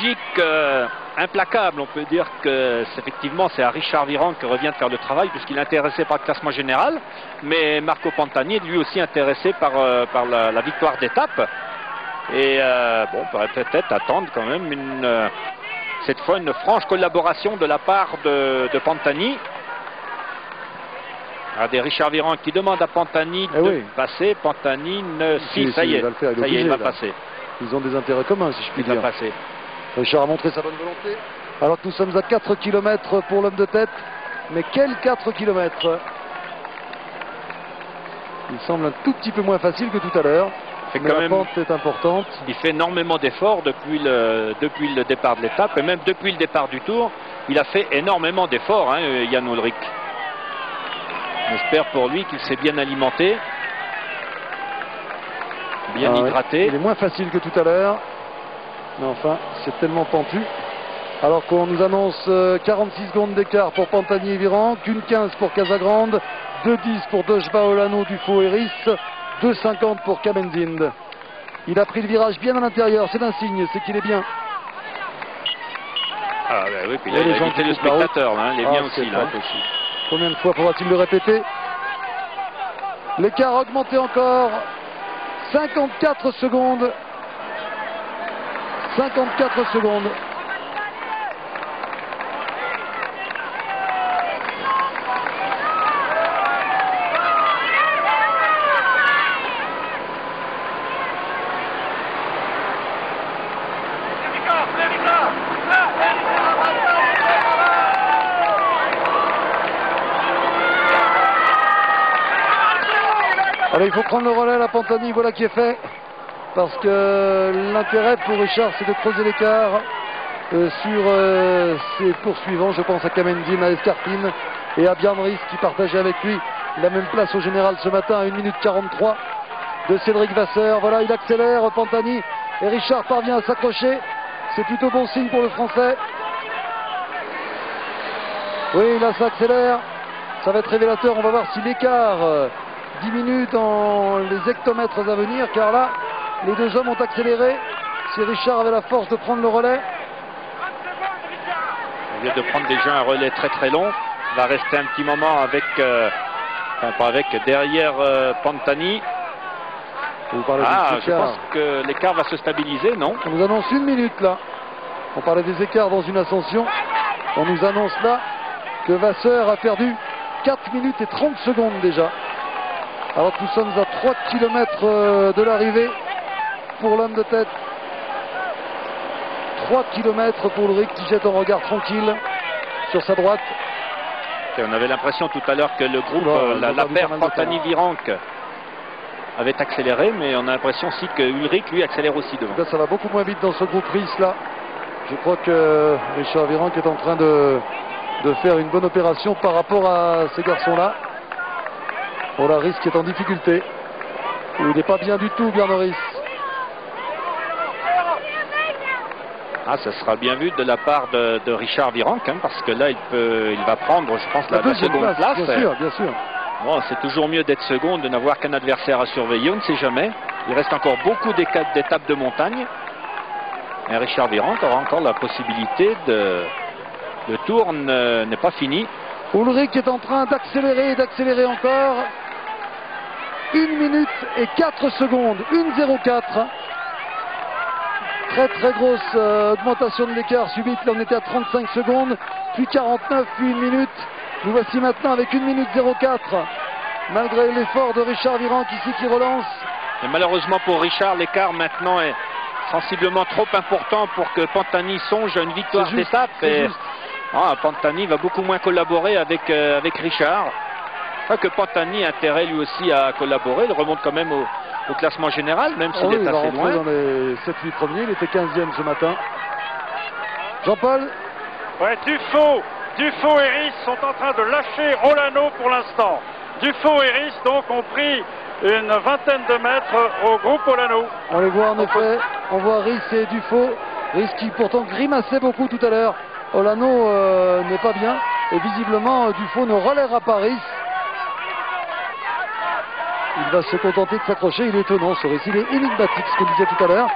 Belgique implacable. On peut dire que effectivement c'est à Richard Virenque que revient de faire le travail puisqu'il est intéressé par le classement général. Mais Marco Pantani est lui aussi intéressé par la victoire d'étape. Et bon, on pourrait peut-être attendre quand même cette fois une franche collaboration de la part de Pantani. Regardez Richard Virenque qui demande à Pantani de passer. Pantani ne... Si, ça y est, il va passer. Ils ont des intérêts communs, si je puis dire. Il va passer. Richard a montré sa bonne volonté. Alors que nous sommes à 4 km pour l'homme de tête. Mais quels 4 km? Il semble un tout petit peu moins facile que tout à l'heure. Mais la pente est importante. Il fait énormément d'efforts depuis le départ de l'étape. Et même depuis le départ du Tour, il a fait énormément d'efforts, hein, Jan Ullrich. J'espère pour lui qu'il s'est bien alimenté, bien hydraté. Il est moins facile que tout à l'heure. Mais enfin, c'est tellement pentu. Alors qu'on nous annonce 46 secondes d'écart pour Pantani et Virenque, 1,15 pour Casagrande, 2,10 pour Dojba Olano Dufaux et Ris, 2,50 pour Cabenzind. Il a pris le virage bien à l'intérieur, c'est un signe, c'est qu'il est bien. Ah ben oui, puis là, il a évité le spectateur, là, il est bien aussi là. Combien de fois faudra-t-il le répéter? L'écart a augmenté encore. 54 secondes. 54 secondes. Alors il faut prendre le relais, la Pantani, voilà qui est fait. Parce que l'intérêt pour Richard, c'est de creuser l'écart sur ses poursuivants. Je pense à Cabenzind, à Escarpine et à Bjarne Riis qui partageait avec lui la même place au général ce matin à 1 minute 43 de Cédric Vasseur. Voilà, il accélère, Pantani, et Richard parvient à s'accrocher. C'est plutôt bon signe pour le Français. Oui, là ça accélère. Ça va être révélateur. On va voir si l'écart diminue dans les hectomètres à venir, car là, les deux hommes ont accéléré. Si Richard avait la force de prendre le relais. Au lieu de prendre déjà un relais très très long, il va rester un petit moment avec, enfin pas avec, derrière Pantani. Je pense que l'écart va se stabiliser, non? On nous annonce 1 minute là. On parlait des écarts dans une ascension. On nous annonce là que Vasseur a perdu 4 minutes et 30 secondes déjà. Alors que nous sommes à 3 km de l'arrivée pour l'homme de tête. 3 km pour Ullrich qui jette un regard tranquille sur sa droite. Et on avait l'impression tout à l'heure que le groupe, la paire Pantani-Virenque avait accéléré, mais on a l'impression aussi que Ullrich lui accélère aussi devant. Là, ça va beaucoup moins vite dans ce groupe Ris là. Je crois que Richard Virenque est en train de faire une bonne opération par rapport à ces garçons-là. Oh, la Ris qui est en difficulté. Il n'est pas bien du tout, Bjarne Riis. Ah, ça sera bien vu de la part de Richard Virenque, hein, parce que là, il va prendre, je pense, la seconde place. Bien sûr, bien sûr. Bon, c'est toujours mieux d'être second, de n'avoir qu'un adversaire à surveiller, on ne sait jamais. Il reste encore beaucoup d'étapes de montagne. Et Richard Virenque aura encore la possibilité de... Le tour n'est pas fini. Ullrich est en train d'accélérer et d'accélérer encore. 1 minute et 4 secondes. 1,04. Très très grosse augmentation de l'écart subite. Là on était à 35 secondes, puis 49, puis 1 minute. Nous voici maintenant avec 1 minute 04. Malgré l'effort de Richard Virenque ici qui relance. Et malheureusement pour Richard, l'écart maintenant est sensiblement trop important pour que Pantani songe à une victoire d'étape. Pantani va beaucoup moins collaborer avec Richard. Enfin que Pantani a intérêt lui aussi à collaborer. Il remonte quand même au classement général, même s'il est assez loin. Dans les 7-8 premiers, il était 15e ce matin. Jean-Paul? Ouais, Dufaux et Ris sont en train de lâcher Olano pour l'instant. Dufaux et Ris donc ont pris une vingtaine de mètres au groupe Olano. On les voit en effet, on voit Ris et Dufaux. Ris qui pourtant grimaçait beaucoup tout à l'heure. Olano n'est pas bien et visiblement Dufaux ne relèvera pas Ris. Il va se contenter de s'accrocher. Il est étonnant ce Ris, il est énigmatique ce qu'on disait tout à l'heure.